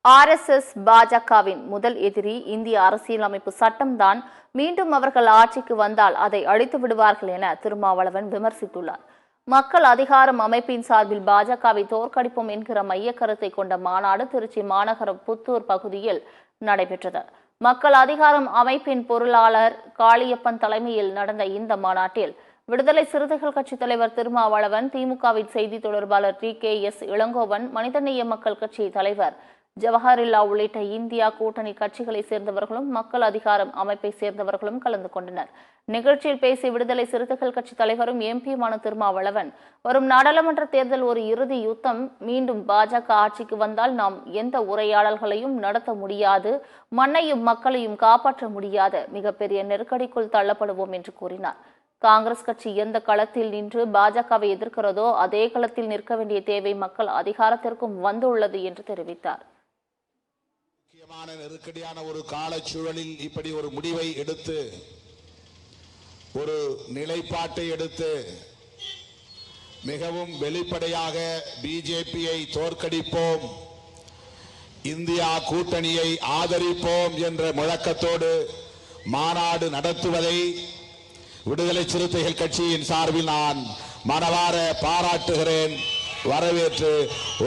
RSS பாஜகவின் முதல் எதிரி இந்திய அரசியலமைப்பு சட்டம்தான். மீண்டும் அவர்கள் ஆட்சிக்கு வந்தால் அதை அழித்து விடுவார்கள் என திருமாவளவன் விமர்சித்துள்ளார். மக்கள் அதிகாரம் அமைப்பின் சார்பில் பாஜகவை தோற்கடிப்போம் என்கிற மைய கருத்தை கொண்ட மாநாடு திருச்சி மாநகர புத்தூர் பகுதியில் நடைபெற்றது. மக்கள் அதிகாரம் அமைப்பின் பொருளாளர் காளியப்பன் தலைமையில் நடந்த இந்த மாநாட்டில் விடுதலை சிறுத்தைகள் கட்சித் தலைவர் திருமாவளவன், திமுகவின் செய்தி தொடர்பாளர் TKS இளங்கோவன், மனிதநேய மக்கள் கட்சி தலைவர் ஜவஹரில்லா உள்ளிட்ட இந்தியா கூட்டணி கட்சிகளை சேர்ந்தவர்களும் மக்கள் அதிகாரம் அமைப்பை சேர்ந்தவர்களும் கலந்து கொண்டனர். நிகழ்ச்சியில் பேசிய விடுதலை சிறுத்தைகள் கட்சி தலைவரும் எம்பியுமான திருமாவளவன், வரும் நாடாளுமன்ற தேர்தல் ஒரு இறுதி யுத்தம். மீண்டும் பாஜக ஆட்சிக்கு வந்தால் நாம் எந்த உரையாடல்களையும் நடத்த முடியாது, மண்ணையும் மக்களையும் காப்பாற்ற முடியாத மிகப்பெரிய நெருக்கடிக்குள் தள்ளப்படுவோம் என்று கூறினார். காங்கிரஸ் கட்சி எந்த களத்தில் நின்று பாஜகவை எதிர்க்கிறதோ அதே களத்தில் நிற்க வேண்டிய தேவை மக்கள் அதிகாரத்திற்கும் வந்துள்ளது என்று தெரிவித்தார். முக்கியமான நெருக்கடியான ஒரு காலச்சூழலில் இப்படி ஒரு முடிவை எடுத்து, ஒரு நிலைப்பாட்டை எடுத்து, மிகவும் வெளிப்படையாக பிஜேபியை தோற்கடிப்போம், இந்தியா கூட்டணியை ஆதரிப்போம் என்ற முழக்கத்தோடு மாநாடு நடத்துவதை விடுதலை சிறுத்தைகள் கட்சியின் சார்பில் நான் மனவார பாராட்டுகிறேன், வரவேற்று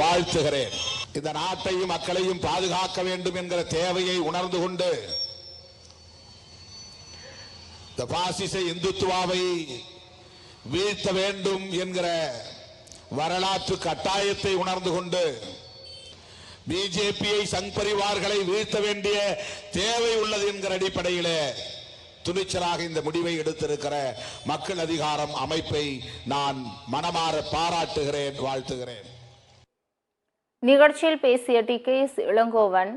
வாழ்த்துகிறேன். இந்த நாட்டையும் மக்களையும் பாதுகாக்க வேண்டும் என்கிற தேவையை உணர்ந்து கொண்டு இந்த பாசிச இந்துத்துவாவை வீழ்த்த வேண்டும் என்கிற வரலாற்று கட்டாயத்தை உணர்ந்து கொண்டு பிஜேபியை சங் பரிவார்களை வீழ்த்த வேண்டிய தேவை உள்ளது என்கிற அடிப்படையில் துணிச்சலாக இந்த முடிவை எடுத்திருக்கிற மக்கள் அதிகாரம் அமைப்பை நான் மனமாற பாராட்டுகிறேன், வாழ்த்துகிறேன். நிகழ்ச்சியில் பேசிய TKS இளங்கோவன்,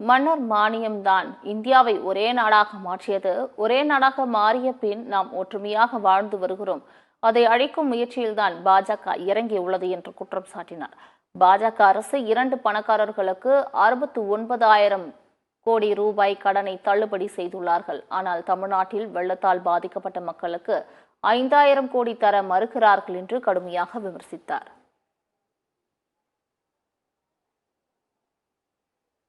மன்னர் மானியம்தான் இந்தியாவை ஒரே நாடாக மாற்றியது. ஒரே நாடாக மாறிய பின் நாம் ஒற்றுமையாக வாழ்ந்து வருகிறோம். அதை அழிக்கும் முயற்சியில்தான் பாஜக இறங்கியுள்ளது என்று குற்றம் சாட்டினார். பாஜக அரசு 2 பணக்காரர்களுக்கு 69,000 கோடி ரூபாய் கடனை தள்ளுபடி செய்துள்ளார்கள். ஆனால் தமிழ்நாட்டில் வெள்ளத்தால் பாதிக்கப்பட்ட மக்களுக்கு 5,000 கோடி தர மறுக்கிறார்கள் என்று கடுமையாக விமர்சித்தார்.